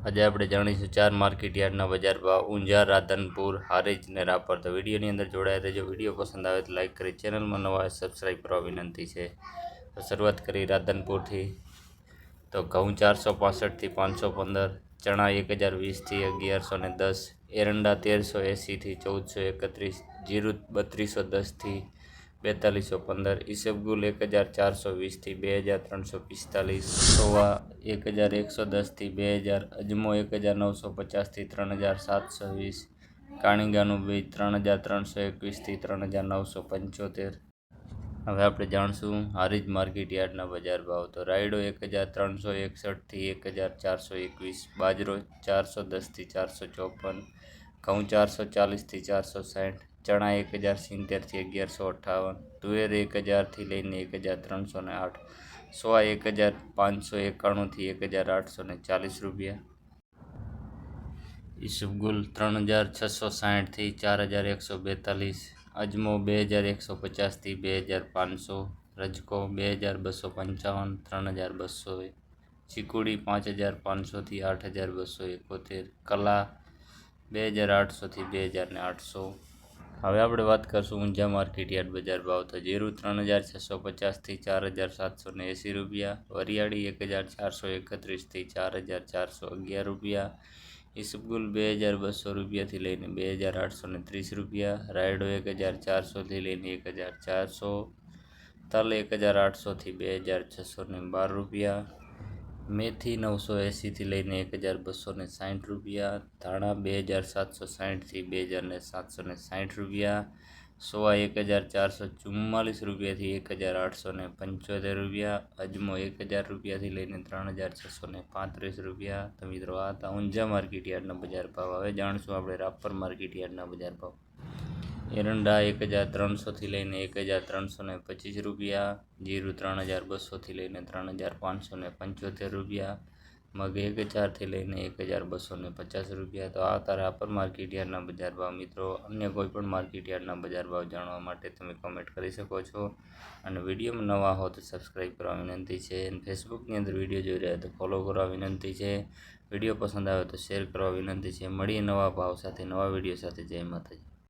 આજે આપણે જાણીશું 4 માર્કેટ યાર્ડના બજાર ભાવ ઊંઝા, રાધનપુર, હારીજ ને રાપર। તો વિડીયોની અંદર જોડાયા રહેજો। વિડીયો પસંદ આવે તો લાઇક કરી, ચેનલમાં નવા સબસ્ક્રાઈબ કરવા વિનંતી છે। તો શરૂઆત કરી રાધનપુરથી। તો ઘઉં 465થી 515, ચણા 1020થી 1110, એરંડા 1380થી 1431, જીરું 3210થી 4215, ઈસબગુલ 1420થી 2345, સોવા 1110થી 2000, અજમો 1950થી 3720, કાણીગાનું બીજ 3321થી 3975। હવે આપણે જાણશું હારીજ માર્કેટ યાર્ડના બજાર ભાવ। તો રાયડો 1361થી 1421, બાજરો 410થી 454, ઘઉં 440થી 460, ચણા 1070થી 1158, તુવેર 1000થી લઈને 1308, સોયા 1591થી 1840 રૂપિયા, ઈસબગુલ 3660થી 4142, અજમો 2150થી 2500, રજકો 2255 3200, ચીકુડી 5500થી 8271, કલા 2800થી 2800। હવે આપણે વાત કરશું ઊંઝા માર્કેટ યાર્ડ બજાર ભાવ। તો જીરું 3650થી 4780 રૂપિયા, વરિયાળી 1431થી 4411 રૂપિયા, ઈસબગુલ 2200 રૂપિયાથી લઈને 2830 રૂપિયા, રાયડો 1400થી લઈને 1400, તલ 1800થી 2612 રૂપિયા, મેથી 980થી લઈને 1260 રૂપિયા, ધાણા 2760થી 2760 રૂપિયા, સોવા 1444 રૂપિયાથી 1875 રૂપિયા, અજમો 1000 રૂપિયાથી લઈને 3635 રૂપિયા। તો મિત્રો આ હતા ઊંઝા માર્કેટ યાર્ડના બજાર ભાવ। હવે જાણશું આપણે રાપર માર્કેટ યાર્ડના બજાર ભાવ। એરંડા 1300થી લઈને 1325 રૂપિયા, જીરું 3200થી લઈને 3575 રૂપિયા, મગ 1000થી લઈને 1250 રૂપિયા। તો આ હતા રાપર માર્કેટ યાર્ડના બજાર ભાવ। મિત્રો અન્ય કોઈ પણ માર્કેટ યાર્ડના બજાર ભાવ જાણવા માટે તમે કમેન્ટ કરી શકો છો, અને વિડીયોમાં નવા હો તો સબસ્ક્રાઈબ કરવા વિનંતી છે, અને ફેસબુકની અંદર વિડીયો જોઈ રહ્યા તો ફોલો કરવા વિનંતી છે। વિડીયો પસંદ આવે તો શેર કરવા વિનંતી છે। મળીએ નવા ભાવ સાથે, નવા વિડીયો સાથે। જય માતાજી।